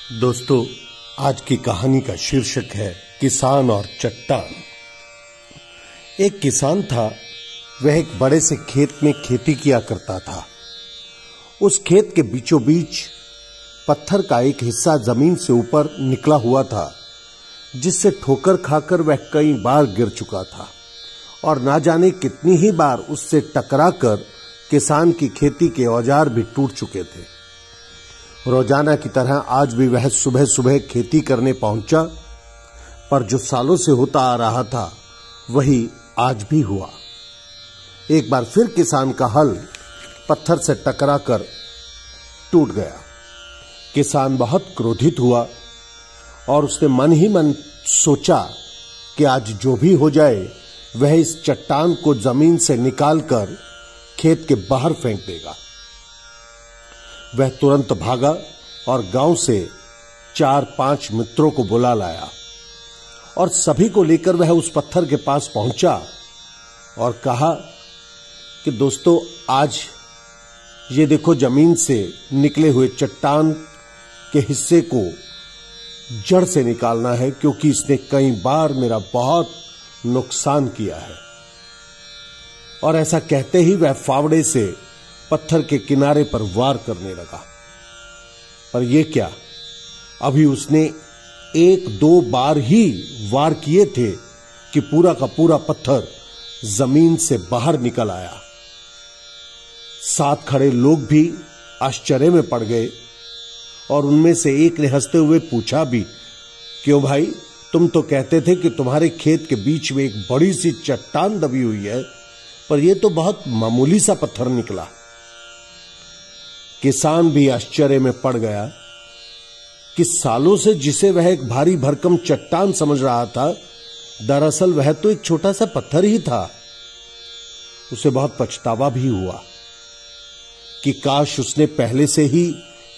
दोस्तों, आज की कहानी का शीर्षक है किसान और चट्टान। एक किसान था। वह एक बड़े से खेत में खेती किया करता था। उस खेत के बीचों बीच पत्थर का एक हिस्सा जमीन से ऊपर निकला हुआ था, जिससे ठोकर खाकर वह कई बार गिर चुका था और ना जाने कितनी ही बार उससे टकराकर किसान की खेती के औजार भी टूट चुके थे। रोजाना की तरह आज भी वह सुबह सुबह खेती करने पहुंचा, पर जो सालों से होता आ रहा था वही आज भी हुआ। एक बार फिर किसान का हल पत्थर से टकराकर टूट गया। किसान बहुत क्रोधित हुआ और उसने मन ही मन सोचा कि आज जो भी हो जाए वह इस चट्टान को जमीन से निकालकर खेत के बाहर फेंक देगा। वह तुरंत भागा और गांव से 4-5 मित्रों को बुला लाया और सभी को लेकर वह उस पत्थर के पास पहुंचा और कहा कि दोस्तों, आज ये देखो, जमीन से निकले हुए चट्टान के हिस्से को जड़ से निकालना है, क्योंकि इसने कई बार मेरा बहुत नुकसान किया है। और ऐसा कहते ही वह फावड़े से पत्थर के किनारे पर वार करने लगा। पर यह क्या, अभी उसने 1-2 बार ही वार किए थे कि पूरा का पूरा पत्थर जमीन से बाहर निकल आया। साथ खड़े लोग भी आश्चर्य में पड़ गए और उनमें से एक ने हंसते हुए पूछा भी, क्यों भाई, तुम तो कहते थे कि तुम्हारे खेत के बीच में एक बड़ी सी चट्टान दबी हुई है, पर यह तो बहुत मामूली सा पत्थर निकला। किसान भी आश्चर्य में पड़ गया कि सालों से जिसे वह एक भारी भरकम चट्टान समझ रहा था, दरअसल वह तो एक छोटा सा पत्थर ही था। उसे बहुत पछतावा भी हुआ कि काश उसने पहले से ही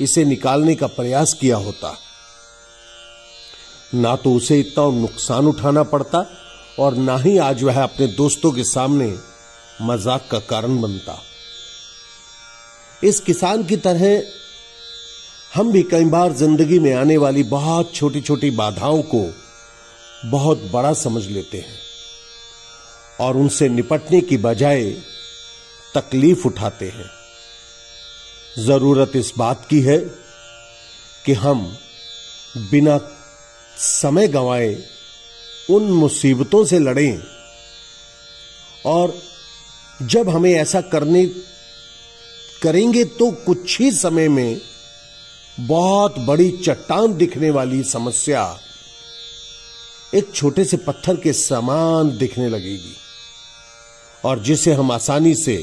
इसे निकालने का प्रयास किया होता। ना तो उसे इतना नुकसान उठाना पड़ता और ना ही आज वह अपने दोस्तों के सामने मजाक का कारण बनता। इस किसान की तरह हम भी कई बार जिंदगी में आने वाली बहुत छोटी छोटी बाधाओं को बहुत बड़ा समझ लेते हैं और उनसे निपटने की बजाय तकलीफ उठाते हैं। जरूरत इस बात की है कि हम बिना समय गंवाए उन मुसीबतों से लड़ें, और जब हमें ऐसा करेंगे तो कुछ ही समय में बहुत बड़ी चट्टान दिखने वाली समस्या एक छोटे से पत्थर के समान दिखने लगेगी और जिसे हम आसानी से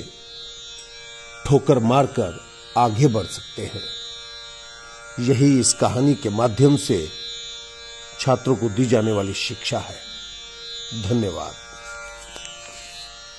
ठोकर मारकर आगे बढ़ सकते हैं। यही इस कहानी के माध्यम से छात्रों को दी जाने वाली शिक्षा है। धन्यवाद।